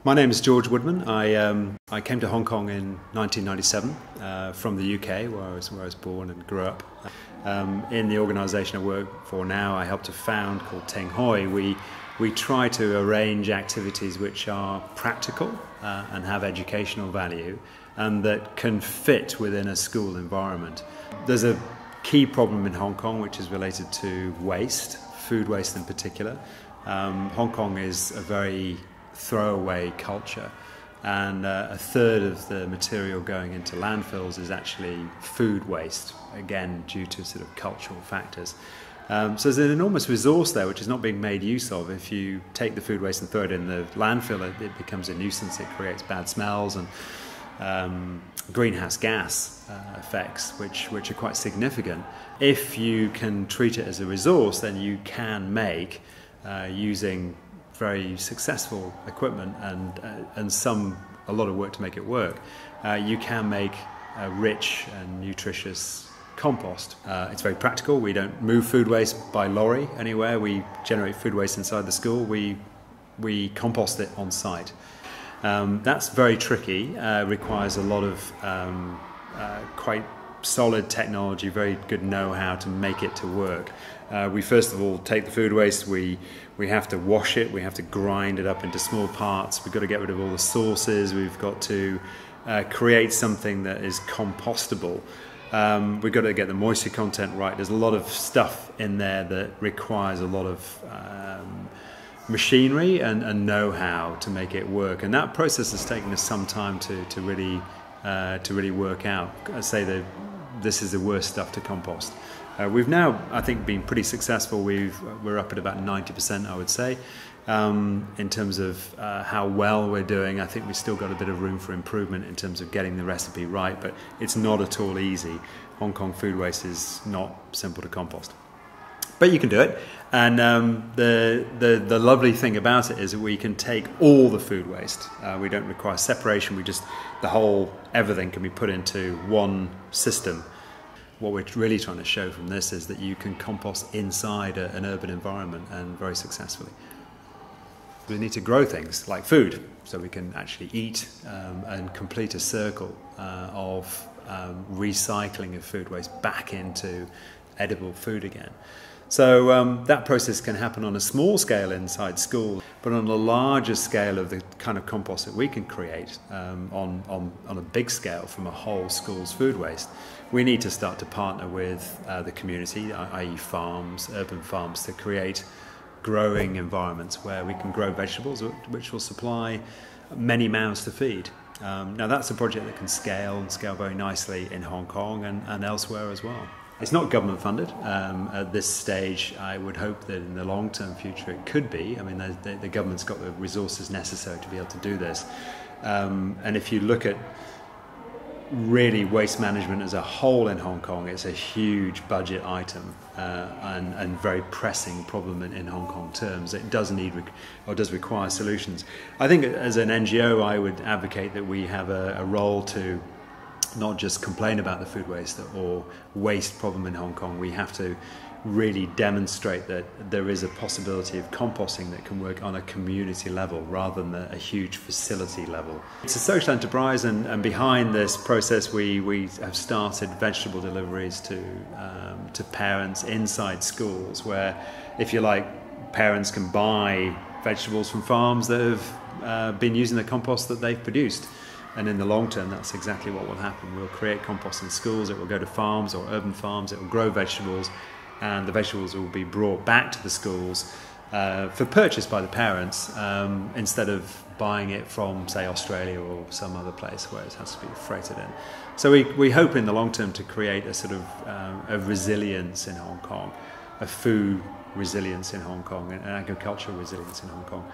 My name is George Woodman. I came to Hong Kong in 1997 from the UK, where I was born and grew up. In the organisation I work for now, I helped to found, called Teng Hoi. We try to arrange activities which are practical and have educational value, and that can fit within a school environment. There's a key problem in Hong Kong which is related to waste, food waste in particular. Hong Kong is a very throwaway culture, and a third of the material going into landfills is actually food waste, again due to sort of cultural factors. So there's an enormous resource there which is not being made use of. If you take the food waste and throw it in the landfill, it becomes a nuisance. It creates bad smells and greenhouse gas effects, which are quite significant. If you can treat it as a resource, then you can make, using very successful equipment and a lot of work to make it work, you can make a rich and nutritious compost. It's very practical. We don't move food waste by lorry anywhere. We generate food waste inside the school. We compost it on site. That's very tricky. Requires a lot of quite solid technology, very good know-how to make it to work. We first of all take the food waste, we have to wash it, we have to grind it up into small parts, we've got to get rid of all the sources, we've got to create something that is compostable. We've got to get the moisture content right. There's a lot of stuff in there that requires a lot of machinery and know-how to make it work, and that process has taken us some time to really work out. I say that this is the worst stuff to compost. We've now, I think, been pretty successful. We're up at about 90%, I would say, in terms of how well we're doing. I think we've still got a bit of room for improvement in terms of getting the recipe right, but it's not at all easy. Hong Kong food waste is not simple to compost, but you can do it. And the lovely thing about it is that we can take all the food waste. We don't require separation. Everything can be put into one system. What we're really trying to show from this is that you can compost inside an urban environment, and very successfully. We need to grow things like food, so we can actually eat and complete a circle of recycling of food waste back into edible food again. So that process can happen on a small scale inside school, but on a larger scale of the kind of compost that we can create on a big scale from a whole school's food waste, we need to start to partner with the community, i.e. farms, urban farms, to create growing environments where we can grow vegetables which will supply many mouths to feed. Now that's a project that can scale very nicely in Hong Kong and elsewhere as well. It's not government funded at this stage. I would hope that in the long-term future it could be. I mean, the government's got the resources necessary to be able to do this. And if you look at really waste management as a whole in Hong Kong, it's a huge budget item and very pressing problem in Hong Kong terms. It does require solutions. I think as an NGO, I would advocate that we have a role to not just complain about the food waste or waste problem in Hong Kong. We have to really demonstrate that there is a possibility of composting that can work on a community level rather than a huge facility level. It's a social enterprise, and behind this process we have started vegetable deliveries to parents inside schools, where, if you like, parents can buy vegetables from farms that have been using the compost that they've produced. And in the long term, that's exactly what will happen. We'll create compost in schools, it will go to farms or urban farms, it will grow vegetables, and the vegetables will be brought back to the schools for purchase by the parents, instead of buying it from, say, Australia or some other place where it has to be freighted in. So we hope in the long term to create a sort of a resilience in Hong Kong, a food resilience in Hong Kong, and agricultural resilience in Hong Kong.